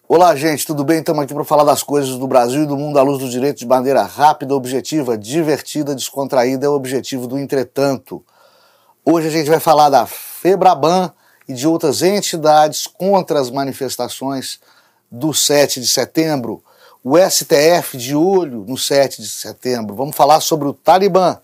Olá, gente, tudo bem? Estamos aqui para falar das coisas do Brasil e do mundo à luz do direito de maneira rápida, objetiva, divertida, descontraída. É o objetivo do Entretanto. Hoje a gente vai falar da FEBRABAN e de outras entidades contra as manifestações do 7 de setembro. O STF de olho no 7 de setembro. Vamos falar sobre o Talibã.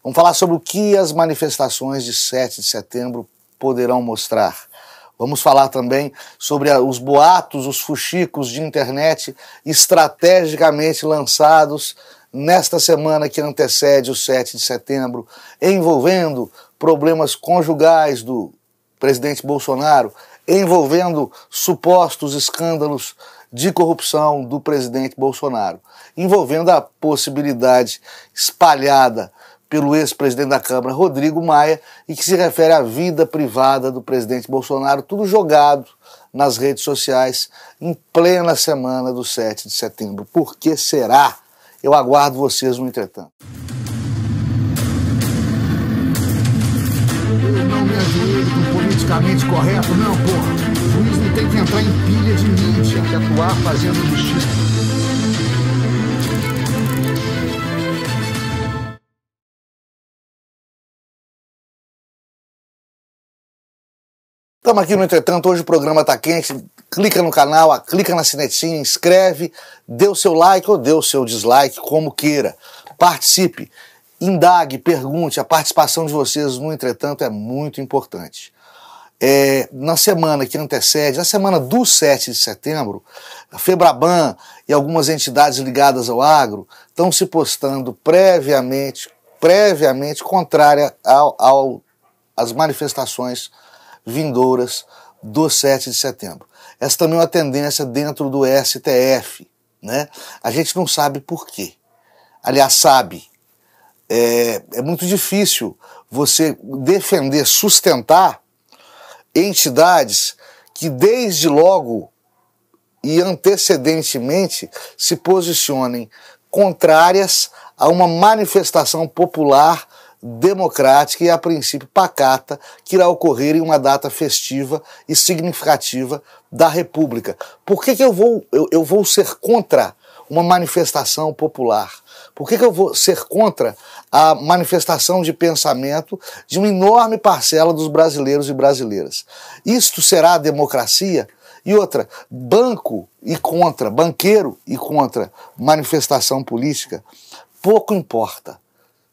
Vamos falar sobre o que as manifestações de 7 de setembro poderão mostrar. Vamos falar também sobre os boatos, os fuxicos de internet estrategicamente lançados nesta semana que antecede o 7 de setembro, envolvendo problemas conjugais do presidente Bolsonaro, envolvendo supostos escândalos de corrupção do presidente Bolsonaro, envolvendo a possibilidade espalhada pelo ex-presidente da Câmara, Rodrigo Maia, e que se refere à vida privada do presidente Bolsonaro, tudo jogado nas redes sociais em plena semana do 7 de setembro. Por que será? Eu aguardo vocês no Entretanto. Eu não me ajoelho com politicamente correto, não, porra. O juiz não tem que entrar em pilha de mídia, que atuar fazendo justiça. Estamos aqui no Entretanto, hoje o programa está quente, clica no canal, clica na sinetinha, inscreve, dê o seu like ou dê o seu dislike, como queira. Participe, indague, pergunte, a participação de vocês no Entretanto é muito importante. Na semana que antecede, na semana do 7 de setembro, a FEBRABAN e algumas entidades ligadas ao agro estão se postando previamente contrária às manifestações vindouras do 7 de setembro. Essa também é uma tendência dentro do STF, né? A gente não sabe por quê. Aliás, sabe. É muito difícil você defender, sustentar entidades que desde logo e antecedentemente se posicionem contrárias a uma manifestação popular democrática e, a princípio, pacata, que irá ocorrer em uma data festiva e significativa da República. Por que eu vou ser contra uma manifestação popular? Por que eu vou ser contra a manifestação de pensamento de uma enorme parcela dos brasileiros e brasileiras? Isto será a democracia? E outra, banqueiro e contra manifestação política, pouco importa.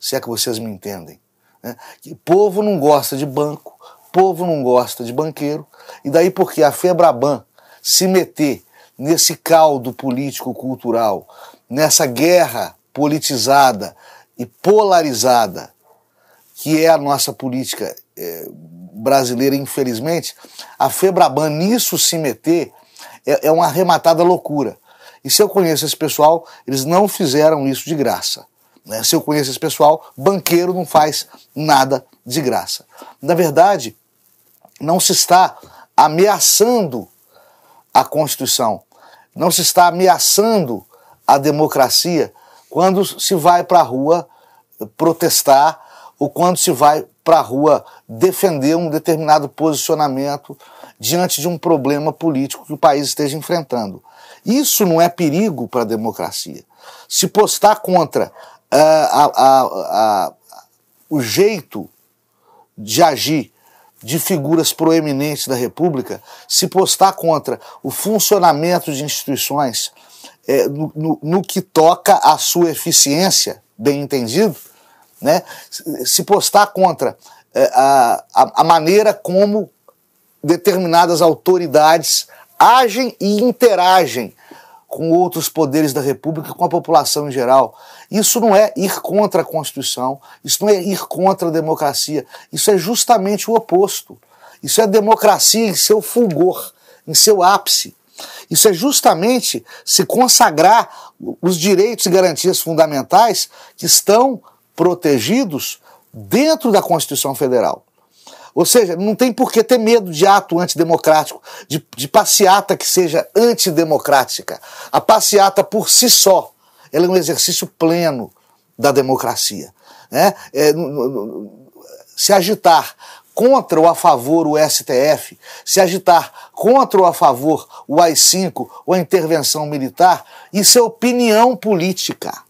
Se é que vocês me entendem. Né? Que povo não gosta de banco, povo não gosta de banqueiro, e daí porque a FEBRABAN se meter nesse caldo político-cultural, nessa guerra politizada e polarizada, que é a nossa política brasileira, infelizmente, a FEBRABAN nisso se meter é uma arrematada loucura. E se eu conheço esse pessoal, eles não fizeram isso de graça. Se eu conheço esse pessoal, banqueiro não faz nada de graça. Na verdade, não se está ameaçando a Constituição, não se está ameaçando a democracia quando se vai para a rua protestar ou quando se vai para a rua defender um determinado posicionamento diante de um problema político que o país esteja enfrentando. Isso não é perigo para a democracia. Se postar contra o jeito de agir de figuras proeminentes da República, se postar contra o funcionamento de instituições no que toca à sua eficiência, bem entendido, né? Se postar contra a maneira como determinadas autoridades agem e interagem com outros poderes da República, com a população em geral. Isso não é ir contra a Constituição, isso não é ir contra a democracia, isso é justamente o oposto. Isso é democracia em seu fulgor, em seu ápice. Isso é justamente se consagrar os direitos e garantias fundamentais que estão protegidos dentro da Constituição Federal. Ou seja, não tem por que ter medo de ato antidemocrático, de passeata que seja antidemocrática. A passeata por si só, ela é um exercício pleno da democracia. Né? Se agitar contra ou a favor o STF, se agitar contra ou a favor o AI-5 ou a intervenção militar, isso é opinião política.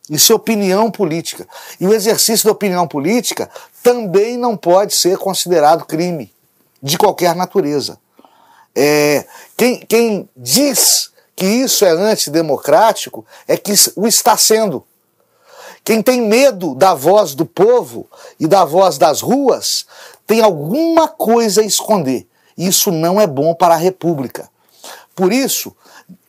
Isso é opinião política. E o exercício da opinião política também não pode ser considerado crime de qualquer natureza. Quem diz que isso é antidemocrático é que o está sendo. Quem tem medo da voz do povo e da voz das ruas tem alguma coisa a esconder. Isso não é bom para a República. Por isso,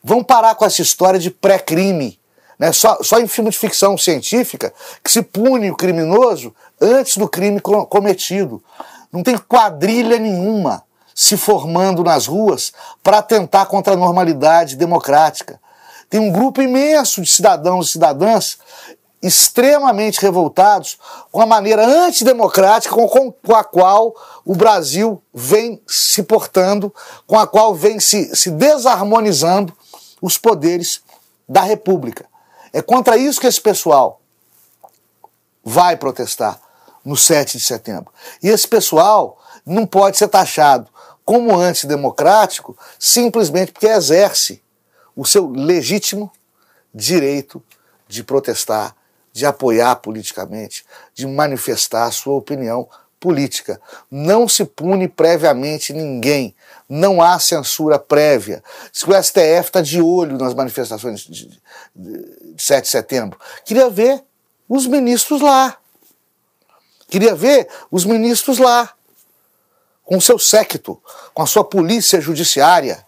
vamos parar com essa história de pré-crime. Né? Só em filme de ficção científica que se pune o criminoso antes do crime cometido. Não tem quadrilha nenhuma se formando nas ruas para atentar contra a normalidade democrática. Tem um grupo imenso de cidadãos e cidadãs extremamente revoltados com a maneira antidemocrática com a qual o Brasil vem se portando, com a qual vem se desarmonizando os poderes da República. É contra isso que esse pessoal vai protestar no 7 de setembro. E esse pessoal não pode ser taxado como antidemocrático simplesmente porque exerce o seu legítimo direito de protestar, de apoiar politicamente, de manifestar a sua opinião política. Não se pune previamente ninguém. Não há censura prévia. Diz que o STF está de olho nas manifestações de 7 de setembro. Queria ver os ministros lá. Queria ver os ministros lá, com o seu séquito, com a sua polícia judiciária.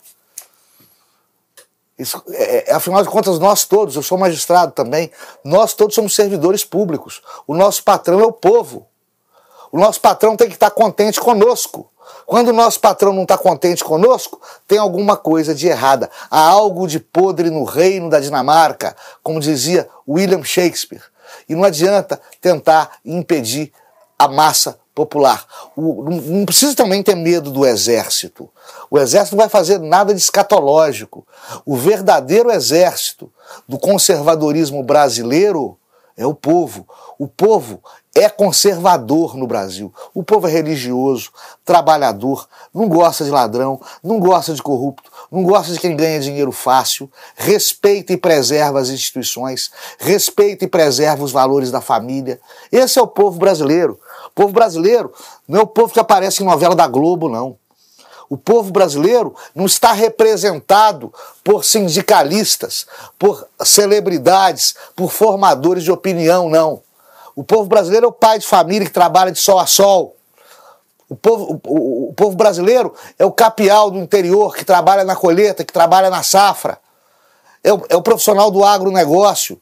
Isso, afinal de contas, nós todos, eu sou magistrado também, nós todos somos servidores públicos. O nosso patrão é o povo. O nosso patrão tem que estar contente conosco. Quando o nosso patrão não está contente conosco, tem alguma coisa de errada. Há algo de podre no reino da Dinamarca, como dizia William Shakespeare. E não adianta tentar impedir a massa popular. Não precisa também ter medo do exército. O exército não vai fazer nada de escatológico. O verdadeiro exército do conservadorismo brasileiro é o povo. O povo é conservador no Brasil. O povo é religioso, trabalhador, não gosta de ladrão, não gosta de corrupto, não gosta de quem ganha dinheiro fácil, respeita e preserva as instituições, respeita e preserva os valores da família. Esse é o povo brasileiro. O povo brasileiro não é o povo que aparece em novela da Globo, não. O povo brasileiro não está representado por sindicalistas, por celebridades, por formadores de opinião, não. O povo brasileiro é o pai de família que trabalha de sol a sol. O povo brasileiro é o capial do interior que trabalha na colheita, que trabalha na safra. É o profissional do agronegócio.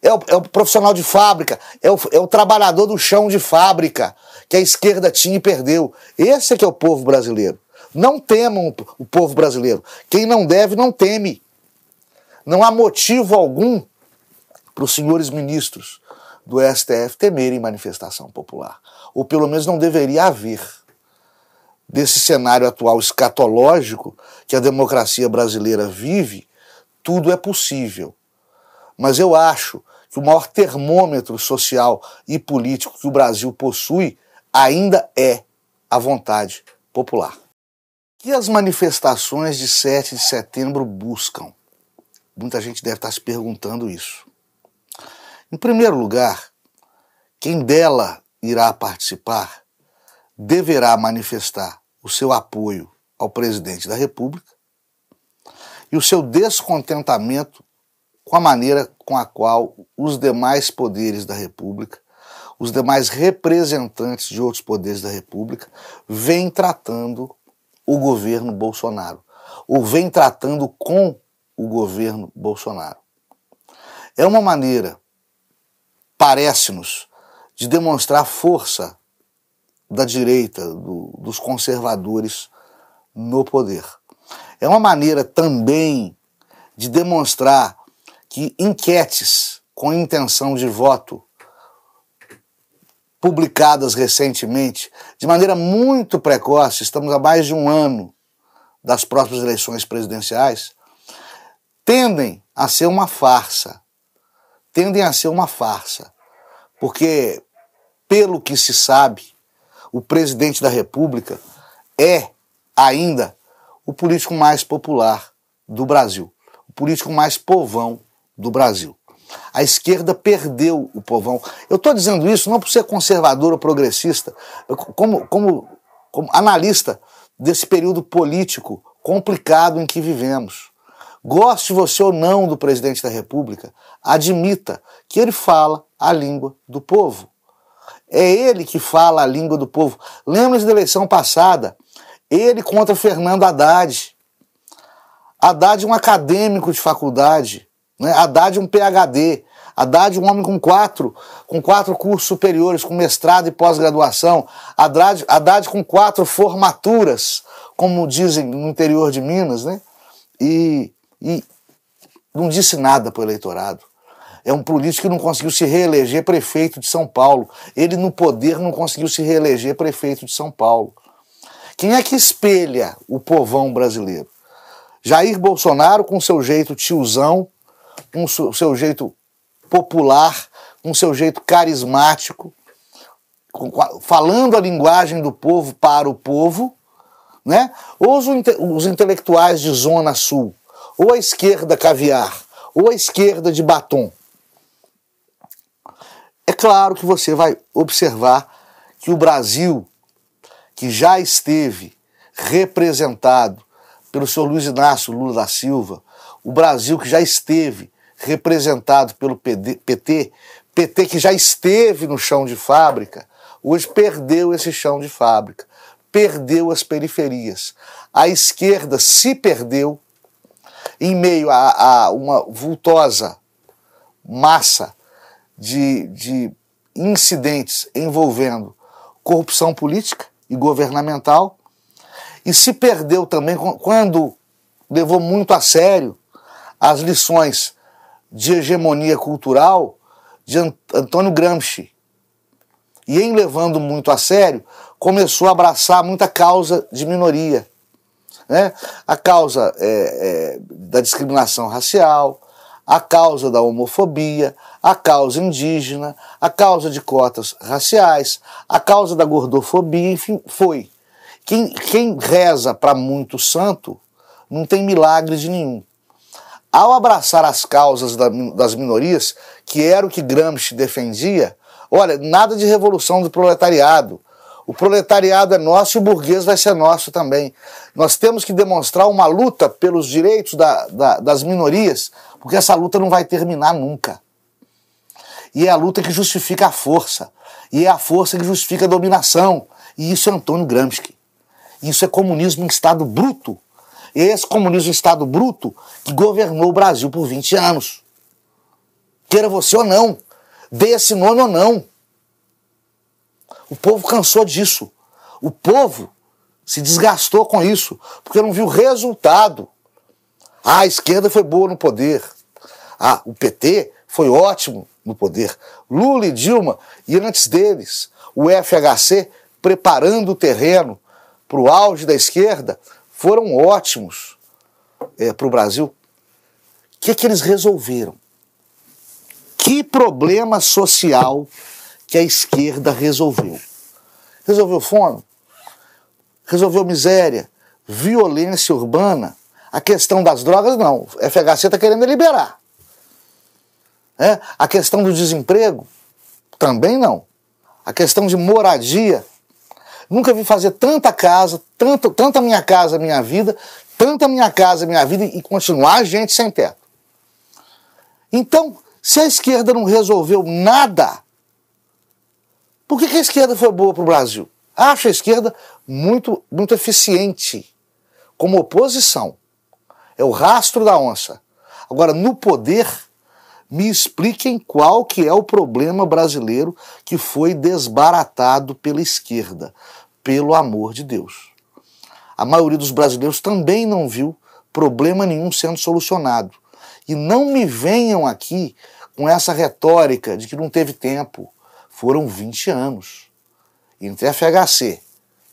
É o profissional de fábrica. É o trabalhador do chão de fábrica que a esquerda tinha e perdeu. Esse é que é o povo brasileiro. Não temam o povo brasileiro. Quem não deve, não teme. Não há motivo algum para os senhores ministros do STF temerem manifestação popular. Ou pelo menos não deveria haver. Desse cenário atual escatológico que a democracia brasileira vive, tudo é possível. Mas eu acho que o maior termômetro social e político que o Brasil possui ainda é a vontade popular. O que as manifestações de 7 de setembro buscam? Muita gente deve estar se perguntando isso. Em primeiro lugar, quem dela irá participar deverá manifestar o seu apoio ao presidente da República e o seu descontentamento com a maneira com a qual os demais poderes da República, os demais representantes de outros poderes da República, vêm tratando o governo Bolsonaro, ou vêm tratando com o governo Bolsonaro. É uma maneira, parece-nos, de demonstrar a força da direita, dos conservadores no poder. É uma maneira também de demonstrar que enquetes com intenção de voto, publicadas recentemente, de maneira muito precoce, estamos há mais de um ano das próximas eleições presidenciais, tendem a ser uma farsa. Tendem a ser uma farsa. Porque, pelo que se sabe, o presidente da República é ainda o político mais popular do Brasil, o político mais povão do Brasil. A esquerda perdeu o povão. Eu estou dizendo isso não por ser conservador ou progressista, como analista desse período político complicado em que vivemos. Goste você ou não do presidente da República, admita que ele fala a língua do povo. É ele que fala a língua do povo. Lembra-se da eleição passada? Ele contra Fernando Haddad. Haddad é um acadêmico de faculdade, né? Haddad é um PhD. Haddad é um homem com quatro cursos superiores, com mestrado e pós-graduação. Haddad com 4 formaturas, como dizem no interior de Minas, né? E não disse nada para o eleitorado. É um político que não conseguiu se reeleger prefeito de São Paulo. Ele, no poder, não conseguiu se reeleger prefeito de São Paulo. Quem é que espelha o povão brasileiro? Jair Bolsonaro, com seu jeito tiozão, com seu jeito popular, com seu jeito carismático, falando a linguagem do povo para o povo, né? Ou os intelectuais de Zona Sul, ou a esquerda caviar, ou a esquerda de batom. É claro que você vai observar que o Brasil, que já esteve representado pelo senhor Luiz Inácio Lula da Silva, o Brasil que já esteve representado pelo PT que já esteve no chão de fábrica, hoje perdeu esse chão de fábrica, perdeu as periferias. A esquerda se perdeu em meio a uma vultosa massa de incidentes envolvendo corrupção política e governamental, e se perdeu também quando levou muito a sério as lições de hegemonia cultural de Antônio Gramsci. E em levando muito a sério, começou a abraçar muita causa de minoria, né? A causa da discriminação racial, a causa da homofobia, a causa indígena, a causa de cotas raciais, a causa da gordofobia, enfim, foi. Quem reza para muito santo não tem milagre de nenhum. Ao abraçar as causas das minorias, que era o que Gramsci defendia, olha, nada de revolução do proletariado. O proletariado é nosso e o burguês vai ser nosso também. Nós temos que demonstrar uma luta pelos direitos das minorias, porque essa luta não vai terminar nunca. E é a luta que justifica a força. E é a força que justifica a dominação. E isso é Antônio Gramsci. Isso é comunismo em estado bruto. E é esse comunismo em estado bruto que governou o Brasil por 20 anos. Queira você ou não, dê esse nome ou não. O povo cansou disso. O povo se desgastou com isso, porque não viu resultado. A esquerda foi boa no poder. O PT foi ótimo no poder. Lula e Dilma, e antes deles, o FHC preparando o terreno para o auge da esquerda, foram ótimos para o Brasil. O que eles resolveram? Que problema social que a esquerda resolveu? Resolveu fome? Resolveu miséria? Violência urbana? A questão das drogas, não. O FHC está querendo liberar. A questão do desemprego? Também não. A questão de moradia? Nunca vi fazer tanta casa, tanta minha casa, minha vida, tanta minha casa, minha vida e continuar a gente sem teto. Então, se a esquerda não resolveu nada, por que a esquerda foi boa para o Brasil? Acho a esquerda muito eficiente como oposição. É o rastro da onça. Agora, no poder, me expliquem qual que é o problema brasileiro que foi desbaratado pela esquerda, pelo amor de Deus. A maioria dos brasileiros também não viu problema nenhum sendo solucionado. E não me venham aqui com essa retórica de que não teve tempo. Foram 20 anos. Entre FHC,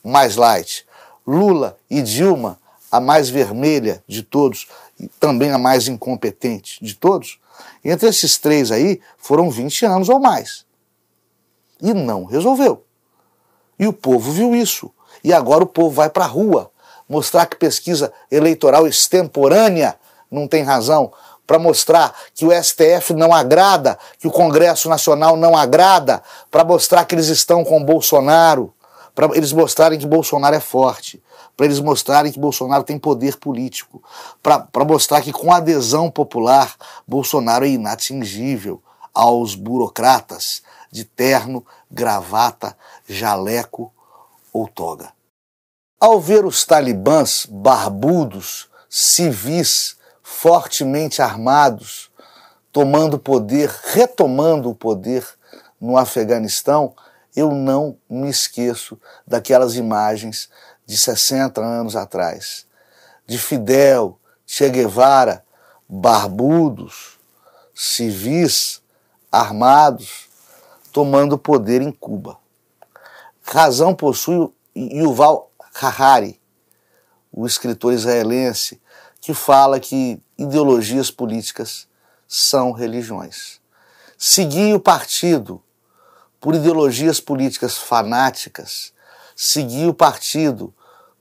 mais light, Lula e Dilma, a mais vermelha de todos, e também a mais incompetente de todos, entre esses três aí, foram 20 anos ou mais. E não resolveu. E o povo viu isso. E agora o povo vai para a rua mostrar que pesquisa eleitoral extemporânea não tem razão, para mostrar que o STF não agrada, que o Congresso Nacional não agrada, para mostrar que eles estão com o Bolsonaro, para eles mostrarem que Bolsonaro é forte, para eles mostrarem que Bolsonaro tem poder político, para mostrar que com adesão popular Bolsonaro é inatingível aos burocratas de terno, gravata, jaleco ou toga. Ao ver os talibãs barbudos, civis, fortemente armados, tomando poder, retomando o poder no Afeganistão, eu não me esqueço daquelas imagens de 60 anos atrás, de Fidel, Che Guevara, barbudos, civis, armados, tomando poder em Cuba. Razão possui Yuval Harari, o escritor israelense, que fala que ideologias políticas são religiões. Seguir o partido por ideologias políticas fanáticas, seguir o partido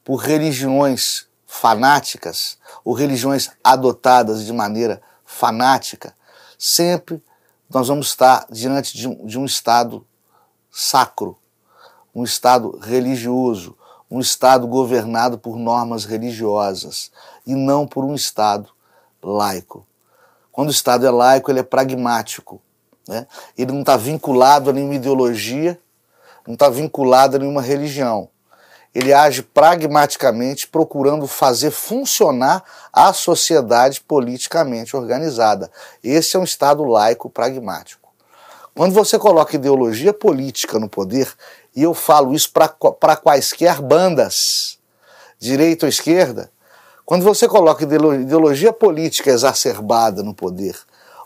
por religiões fanáticas ou religiões adotadas de maneira fanática, sempre nós vamos estar diante de um Estado sacro, um Estado religioso, um Estado governado por normas religiosas e não por um Estado laico. Quando o Estado é laico, ele é pragmático, né? Ele não está vinculado a nenhuma ideologia, não está vinculado a nenhuma religião. Ele age pragmaticamente procurando fazer funcionar a sociedade politicamente organizada. Esse é um Estado laico pragmático. Quando você coloca ideologia política no poder, e eu falo isso para quaisquer bandas, direita ou esquerda, quando você coloca ideologia política exacerbada no poder,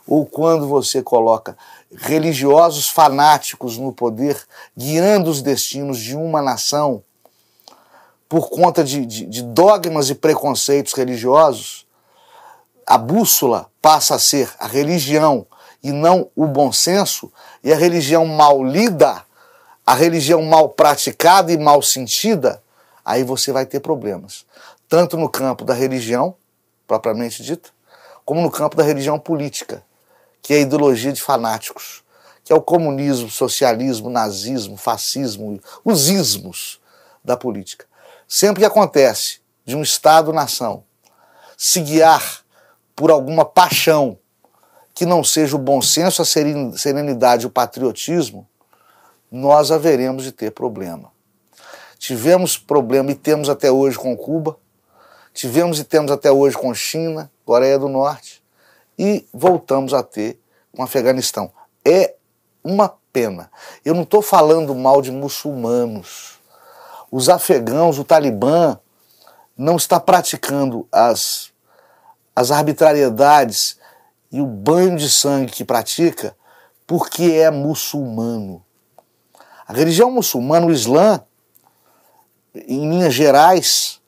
ou quando você coloca religiosos fanáticos no poder, guiando os destinos de uma nação, por conta de dogmas e preconceitos religiosos, a bússola passa a ser a religião e não o bom senso, e a religião mal lida, a religião mal praticada e mal sentida, aí você vai ter problemas. Tanto no campo da religião, propriamente dita, como no campo da religião política, que é a ideologia de fanáticos, que é o comunismo, socialismo, nazismo, fascismo, os ismos da política. Sempre que acontece de um Estado-nação se guiar por alguma paixão que não seja o bom senso, a serenidade e o patriotismo, nós haveremos de ter problema. Tivemos problema e temos até hoje com Cuba, tivemos e temos até hoje com China, Coreia do Norte, e voltamos a ter com o Afeganistão. É uma pena. Eu não estou falando mal de muçulmanos. Os afegãos, o Talibã, não está praticando as arbitrariedades e o banho de sangue que pratica porque é muçulmano. A religião muçulmana, o Islã, em linhas gerais,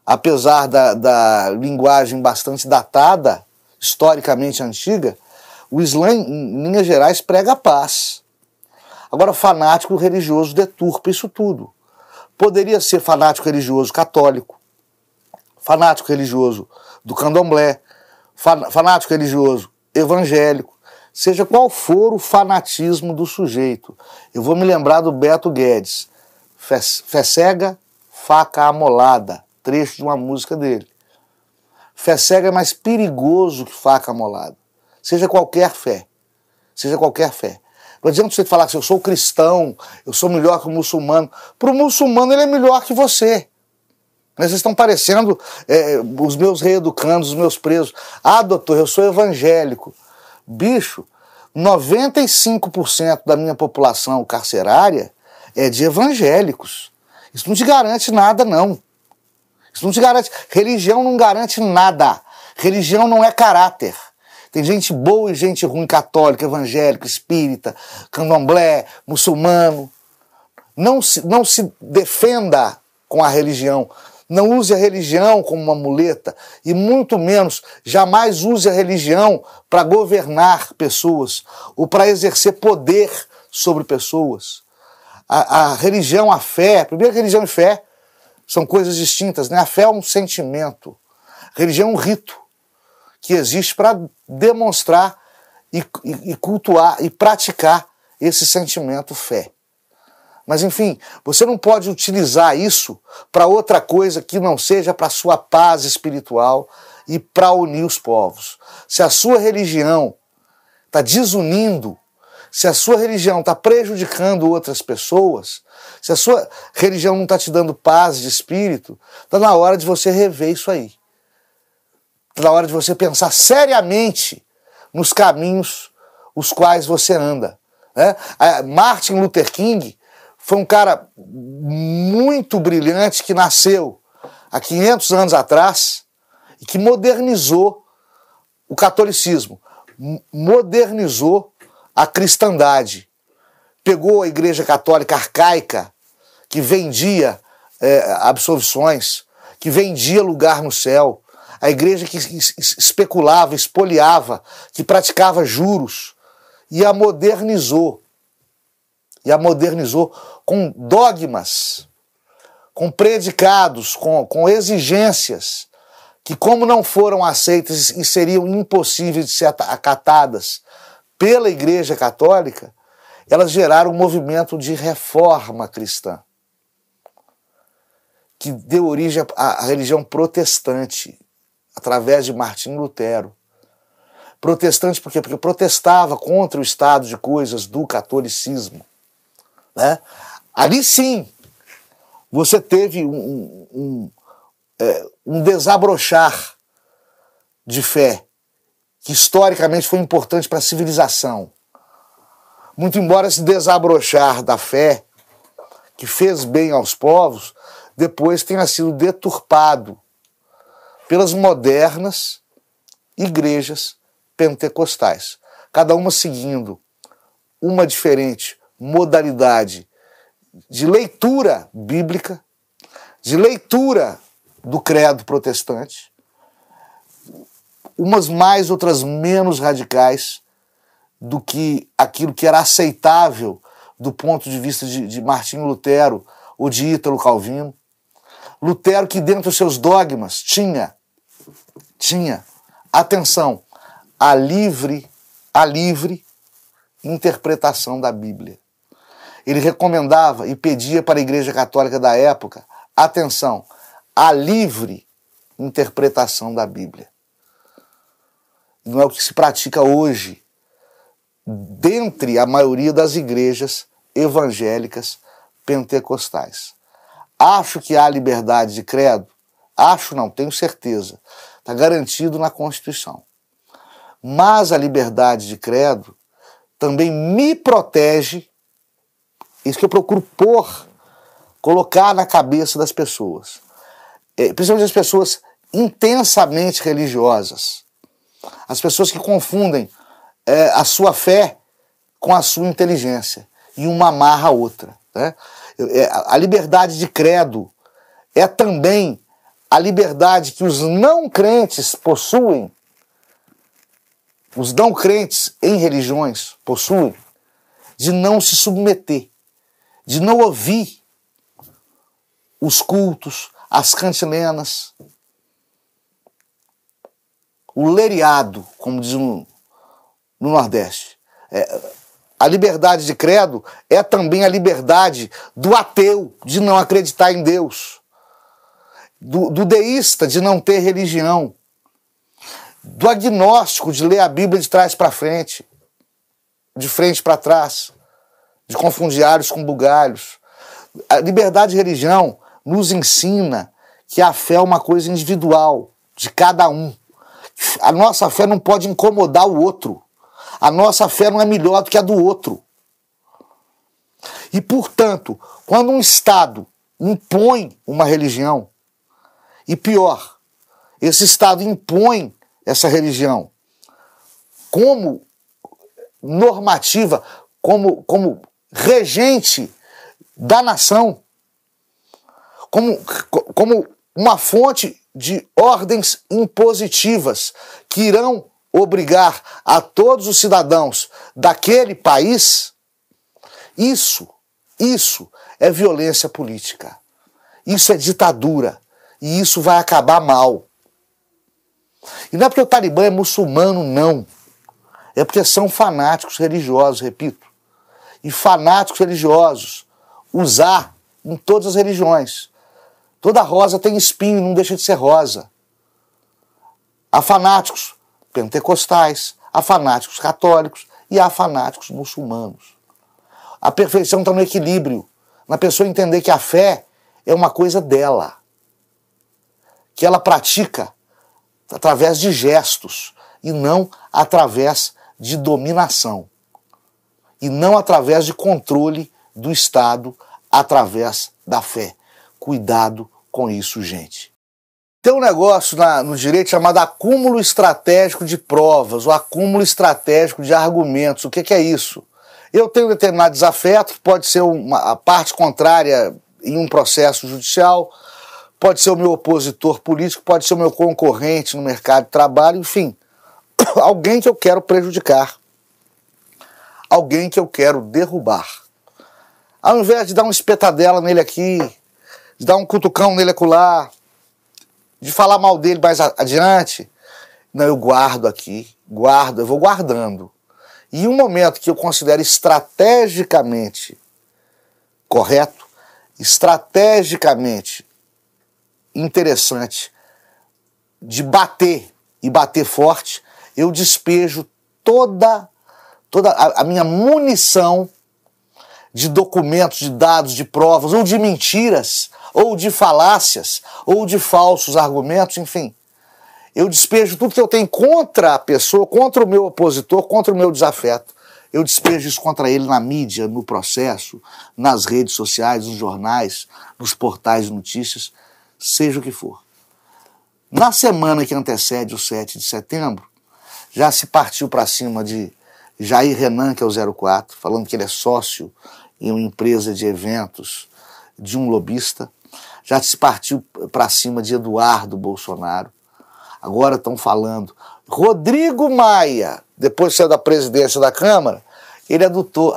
apesar da linguagem bastante datada, historicamente antiga, o Islã, em linhas gerais, prega a paz. Agora, fanático religioso deturpa isso tudo. Poderia ser fanático religioso católico, fanático religioso do candomblé, fanático religioso evangélico, seja qual for o fanatismo do sujeito. Eu vou me lembrar do Beto Guedes, fé cega, faca amolada, trecho de uma música dele. Fé cega é mais perigoso que faca amolada. Seja qualquer fé. Seja qualquer fé. Não adianta você falar que eu sou cristão, eu sou melhor que o muçulmano. Para o muçulmano ele é melhor que você. Mas vocês estão parecendo os meus reeducandos, os meus presos. Ah, doutor, eu sou evangélico. Bicho, 95% da minha população carcerária é de evangélicos. Isso não te garante nada, não. Isso não te garante. Religião não garante nada. Religião não é caráter. Tem gente boa e gente ruim, católica, evangélica, espírita, candomblé, muçulmano. Não se defenda com a religião. Não use a religião como uma muleta e muito menos, jamais use a religião para governar pessoas ou para exercer poder sobre pessoas. A religião, a fé, primeiro religião e fé são coisas distintas, né? A fé é um sentimento, a religião é um rito que existe para demonstrar e cultuar e praticar esse sentimento fé. Mas enfim, você não pode utilizar isso para outra coisa que não seja para a sua paz espiritual e para unir os povos. Se a sua religião está desunindo, se a sua religião está prejudicando outras pessoas, se a sua religião não está te dando paz de espírito, está na hora de você rever isso aí. Está na hora de você pensar seriamente nos caminhos os quais você anda. Né? Martin Luther King foi um cara muito brilhante que nasceu há 500 anos atrás e que modernizou o catolicismo, modernizou a cristandade. Pegou a Igreja Católica arcaica, que vendia absolvições, que vendia lugar no céu, a igreja que especulava, espoliava, que praticava juros, e a modernizou. E a modernizou com dogmas, com predicados, com exigências, que como não foram aceitas e seriam impossíveis de ser acatadas pela Igreja Católica, elas geraram um movimento de reforma cristã, que deu origem à religião protestante, através de Martim Lutero. Protestante por quê? Porque protestava contra o estado de coisas do catolicismo. Né? Ali sim, você teve um desabrochar de fé, que historicamente foi importante para a civilização. Muito embora esse desabrochar da fé, que fez bem aos povos, depois tenha sido deturpado pelas modernas igrejas pentecostais, cada uma seguindo uma diferente modalidade de leitura bíblica, de leitura do credo protestante, umas mais, outras menos radicais do que aquilo que era aceitável do ponto de vista de Martinho Lutero ou de Ítalo Calvino. Lutero, que dentro dos seus dogmas tinha, atenção, a livre interpretação da Bíblia. Ele recomendava e pedia para a Igreja Católica da época, atenção, a livre interpretação da Bíblia. Não é o que se pratica hoje, dentre a maioria das igrejas evangélicas pentecostais. Acho que há liberdade de credo? Acho não, tenho certeza. Está garantido na Constituição. Mas a liberdade de credo também me protege, isso que eu procuro colocar na cabeça das pessoas. Principalmente as pessoas intensamente religiosas. As pessoas que confundem a sua fé com a sua inteligência. E uma amarra a outra. Né? A liberdade de credo é também a liberdade que os não crentes possuem, os não crentes em religiões possuem, de não se submeter, de não ouvir os cultos, as cantilenas, o leriado, como diz no Nordeste. A liberdade de credo é também a liberdade do ateu de não acreditar em Deus, do deísta de não ter religião, do agnóstico de ler a Bíblia de trás para frente, de frente para trás, de confundir alhos com bugalhos. A liberdade de religião nos ensina que a fé é uma coisa individual, de cada um. A nossa fé não pode incomodar o outro. A nossa fé não é melhor do que a do outro. E, portanto, quando um Estado impõe uma religião, e pior, esse Estado impõe essa religião como normativa, como regente da nação, como uma fonte de ordens impositivas que irão obrigar a todos os cidadãos daquele país, isso Isso é violência política. Isso é ditadura. E isso vai acabar mal. E não é porque o Talibã é muçulmano, não. É porque são fanáticos religiosos, repito. E fanáticos religiosos, usar em todas as religiões. Toda rosa tem espinho, não deixa de ser rosa. Há fanáticos pentecostais, há fanáticos católicos e há fanáticos muçulmanos. A perfeição está no equilíbrio, na pessoa entender que a fé é uma coisa dela, que ela pratica através de gestos e não através de dominação, e não através de controle do Estado através da fé. Cuidado com isso, gente. Tem um negócio no direito chamado acúmulo estratégico de provas, ou acúmulo estratégico de argumentos. O que é isso? Eu tenho um determinado desafeto, que pode ser a parte contrária em um processo judicial, pode ser o meu opositor político, pode ser o meu concorrente no mercado de trabalho, enfim, alguém que eu quero prejudicar, alguém que eu quero derrubar. Ao invés de dar uma espetadela nele aqui, de dar um cutucão nele acolá, de falar mal dele mais adiante, não, eu guardo aqui, eu vou guardando. E em um momento que eu considero estrategicamente correto, estrategicamente interessante de bater e bater forte, eu despejo toda a minha munição de documentos, de dados, de provas, ou de mentiras, ou de falácias, ou de falsos argumentos, enfim. Eu despejo tudo que eu tenho contra a pessoa, contra o meu opositor, contra o meu desafeto. Eu despejo isso contra ele na mídia, no processo, nas redes sociais, nos jornais, nos portais de notícias, seja o que for. Na semana que antecede o 7 de setembro, já se partiu para cima de Jair Renan, que é o 04, falando que ele é sócio em uma empresa de eventos de um lobista. Já se partiu para cima de Eduardo Bolsonaro. Agora estão falando. Rodrigo Maia, depois de sair da presidência da Câmara, ele adotou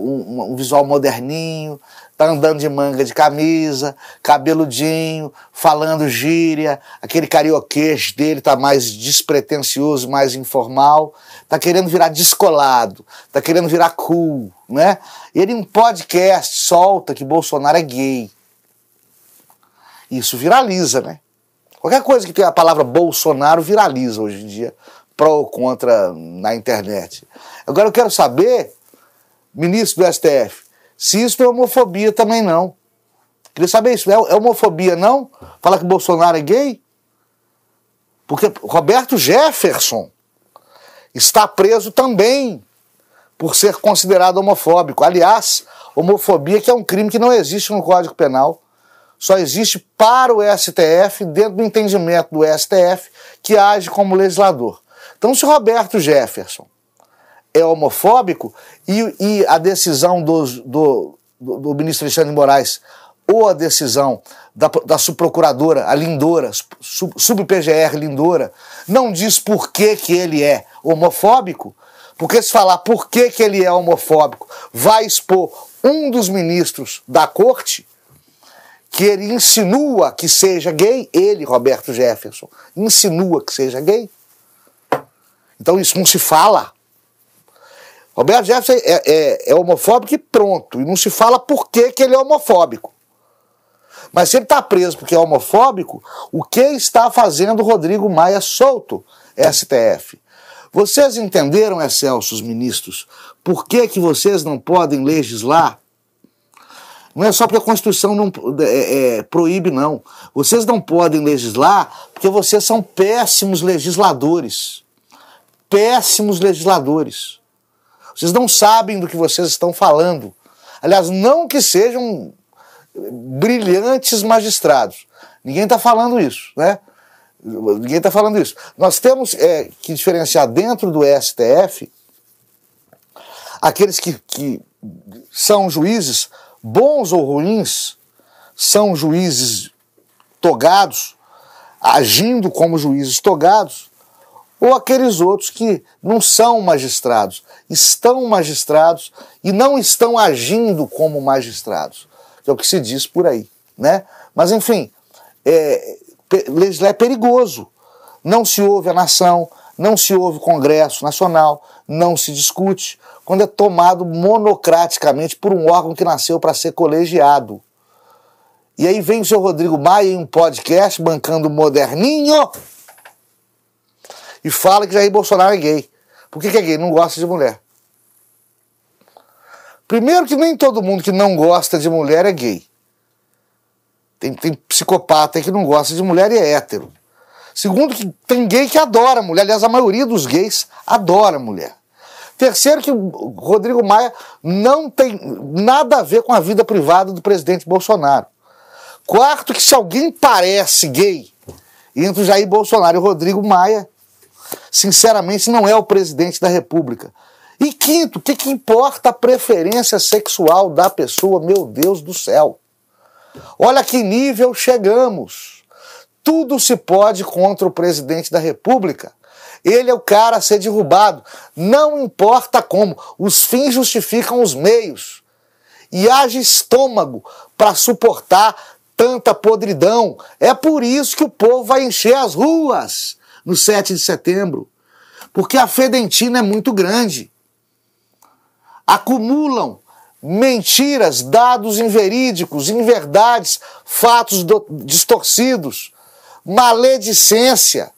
um visual moderninho, tá andando de manga de camisa, cabeludinho, falando gíria, aquele carioquês dele tá mais despretensioso, mais informal, tá querendo virar descolado, tá querendo virar cool, né? Ele em podcast solta que Bolsonaro é gay. Isso viraliza, né? Qualquer coisa que tenha a palavra Bolsonaro viraliza hoje em dia, pró ou contra na internet. Agora eu quero saber, ministro do STF, se isso não é homofobia também não. Queria saber isso, é homofobia não? Falar que Bolsonaro é gay? Porque Roberto Jefferson está preso também por ser considerado homofóbico. Aliás, homofobia que é um crime que não existe no Código Penal. Só existe para o STF, dentro do entendimento do STF, que age como legislador. Então, se Roberto Jefferson é homofóbico e a decisão do ministro Alexandre de Moraes ou a decisão da subprocuradora, a Lindora, sub-PGR Lindora, não diz por que ele é homofóbico, porque se falar por que ele é homofóbico, vai expor um dos ministros da corte, que ele insinua que seja gay, ele, Roberto Jefferson, insinua que seja gay. Então isso não se fala. Roberto Jefferson é homofóbico e pronto, e não se fala por que ele é homofóbico. Mas se ele está preso porque é homofóbico, o que está fazendo Rodrigo Maia solto, STF? Vocês entenderam, excelsos ministros, por que vocês não podem legislar? Não é só porque a Constituição não proíbe, não. Vocês não podem legislar porque vocês são péssimos legisladores. Péssimos legisladores. Vocês não sabem do que vocês estão falando. Aliás, não que sejam brilhantes magistrados. Ninguém está falando isso, né? Ninguém está falando isso. Nós temos que diferenciar dentro do STF aqueles que são juízes bons ou ruins, são juízes togados, agindo como juízes togados, ou aqueles outros que não são magistrados, estão magistrados e não estão agindo como magistrados, que é o que se diz por aí, né? Mas, enfim, legislar é perigoso. Não se ouve a nação, não se ouve o Congresso Nacional, não se discute, quando é tomado monocraticamente por um órgão que nasceu para ser colegiado. E aí vem o seu Rodrigo Maia em um podcast bancando moderninho e fala que Jair Bolsonaro é gay. Por que é gay? Não gosta de mulher. Primeiro que nem todo mundo que não gosta de mulher é gay. Tem psicopata aí que não gosta de mulher e é hétero. Segundo que tem gay que adora mulher. Aliás, a maioria dos gays adora mulher. Terceiro que o Rodrigo Maia não tem nada a ver com a vida privada do presidente Bolsonaro. Quarto que se alguém parece gay entre o Jair Bolsonaro e o Rodrigo Maia, sinceramente não é o presidente da República. E quinto, o que importa a preferência sexual da pessoa? Meu Deus do céu. Olha que nível chegamos. Tudo se pode contra o presidente da República. Ele é o cara a ser derrubado. Não importa como. Os fins justificam os meios. E haja estômago para suportar tanta podridão. É por isso que o povo vai encher as ruas no 7 de setembro. Porque a fedentina é muito grande. Acumulam mentiras, dados inverídicos, inverdades, fatos distorcidos, maledicência,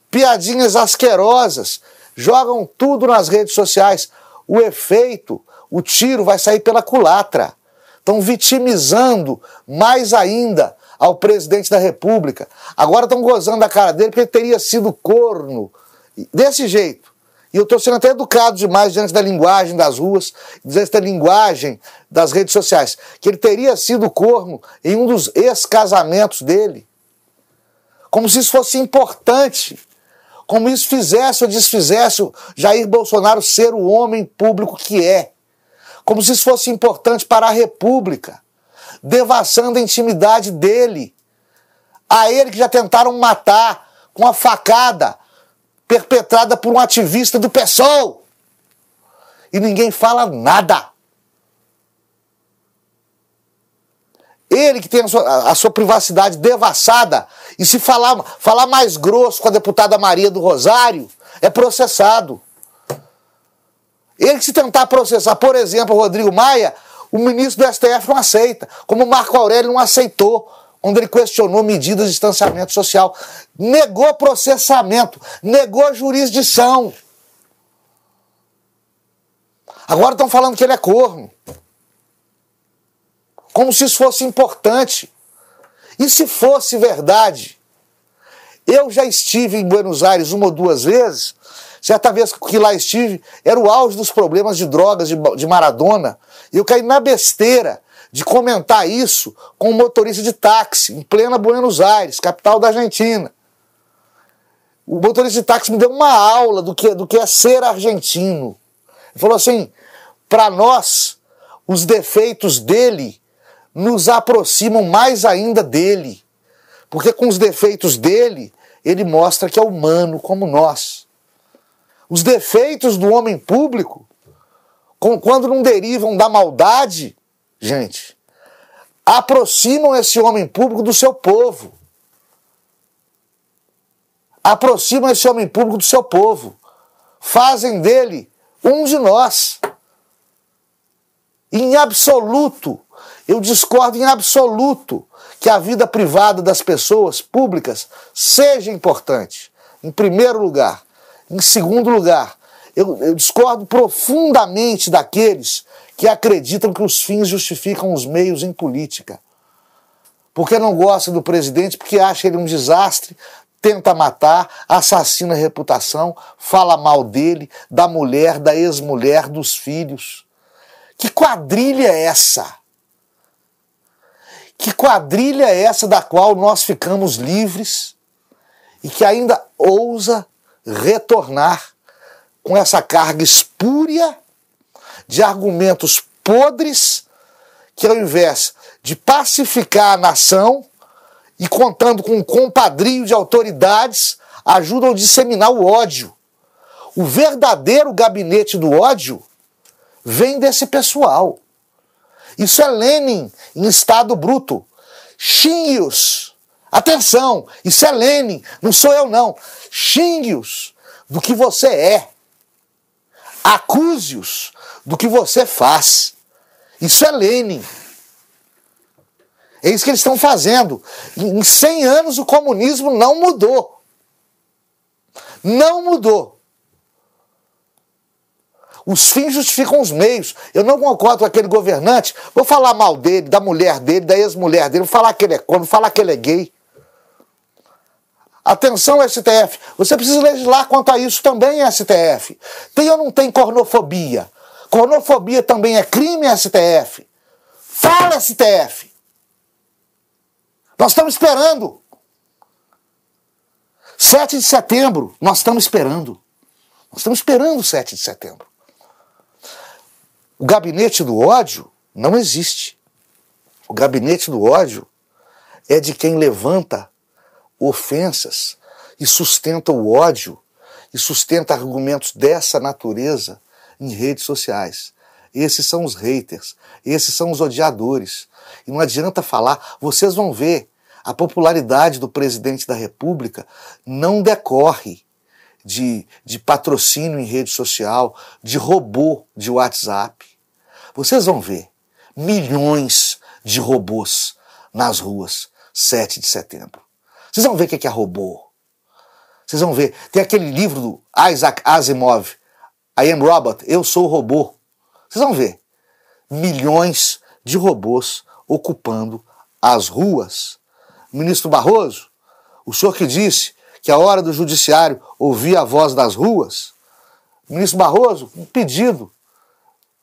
piadinhas asquerosas, jogam tudo nas redes sociais. O efeito, o tiro vai sair pela culatra. Estão vitimizando mais ainda ao presidente da República. Agora estão gozando a cara dele porque ele teria sido corno. Desse jeito. E eu estou sendo até educado demais diante da linguagem das ruas, diante da linguagem das redes sociais, que ele teria sido corno em um dos ex-casamentos dele. Como se isso fosse importante. Como isso fizesse ou desfizesse o Jair Bolsonaro ser o homem público que é. Como se isso fosse importante para a República. Devassando a intimidade dele. A ele que já tentaram matar com a facada perpetrada por um ativista do PSOL. E ninguém fala nada. Ele que tem a sua privacidade devassada, e se falar mais grosso com a deputada Maria do Rosário, é processado. Ele que se tentar processar, por exemplo, o Rodrigo Maia, o ministro do STF não aceita, como o Marco Aurélio não aceitou, quando ele questionou medidas de distanciamento social. Negou processamento, negou jurisdição. Agora estão falando que ele é corno. Como se isso fosse importante. E se fosse verdade? Eu já estive em Buenos Aires uma ou duas vezes. Certa vez que lá estive, era o auge dos problemas de drogas de Maradona. E eu caí na besteira de comentar isso com um motorista de táxi, em plena Buenos Aires, capital da Argentina. O motorista de táxi me deu uma aula do que é ser argentino. Ele falou assim, para nós, os defeitos dele nos aproximam mais ainda dele. Porque com os defeitos dele, ele mostra que é humano como nós. Os defeitos do homem público, quando não derivam da maldade, gente, aproximam esse homem público do seu povo. Aproximam esse homem público do seu povo. Fazem dele um de nós. Em absoluto, eu discordo em absoluto que a vida privada das pessoas públicas seja importante, em primeiro lugar. Em segundo lugar, eu discordo profundamente daqueles que acreditam que os fins justificam os meios em política. Porque não gosta do presidente, porque acha ele um desastre, tenta matar, assassina a reputação, fala mal dele, da mulher, da ex-mulher, dos filhos. Que quadrilha é essa? Que quadrilha é essa da qual nós ficamos livres e que ainda ousa retornar com essa carga espúria de argumentos podres que, ao invés de pacificar a nação e contando com um compadrio de autoridades, ajudam a disseminar o ódio. O verdadeiro gabinete do ódio vem desse pessoal. Isso é Lenin em estado bruto. Xingue-os. Atenção, isso é Lenin, não sou eu não. Xingue-os do que você é. Acuse-os do que você faz. Isso é Lenin. É isso que eles estão fazendo. Em 100 anos o comunismo não mudou. Não mudou. Os fins justificam os meios. Eu não concordo com aquele governante. Vou falar mal dele, da mulher dele, da ex-mulher dele. Vou falar que ele é corno, vou falar que ele é gay. Atenção, STF. Você precisa legislar quanto a isso também, STF. Tem ou não tem cornofobia? Cornofobia também é crime, STF. Fala, STF. Nós estamos esperando. 7 de setembro, nós estamos esperando. Nós estamos esperando o 7 de setembro. O gabinete do ódio não existe. O gabinete do ódio é de quem levanta ofensas e sustenta o ódio e sustenta argumentos dessa natureza em redes sociais. Esses são os haters, esses são os odiadores. E não adianta falar, vocês vão ver, a popularidade do presidente da República não decorre de patrocínio em rede social, de robô de WhatsApp. Vocês vão ver milhões de robôs nas ruas 7 de setembro. Vocês vão ver o que é robô. Vocês vão ver. Tem aquele livro do Isaac Asimov, I Am Robot, Eu Sou o Robô. Vocês vão ver. Milhões de robôs ocupando as ruas. Ministro Barroso, o senhor que disse que a hora do judiciário ouvir a voz das ruas, ministro Barroso, um pedido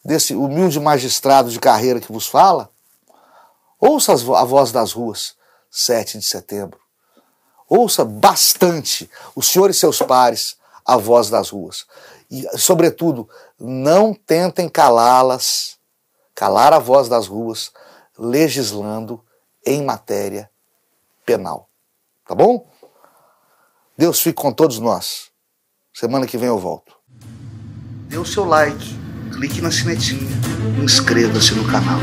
desse humilde magistrado de carreira que vos fala, ouça a voz das ruas 7 de setembro. Ouça bastante, o senhor e seus pares, a voz das ruas. E, sobretudo, não tentem calá-las, calar a voz das ruas, legislando em matéria penal. Tá bom? Deus fique com todos nós. Semana que vem eu volto. Dê o seu like, clique na sinetinha e inscreva-se no canal.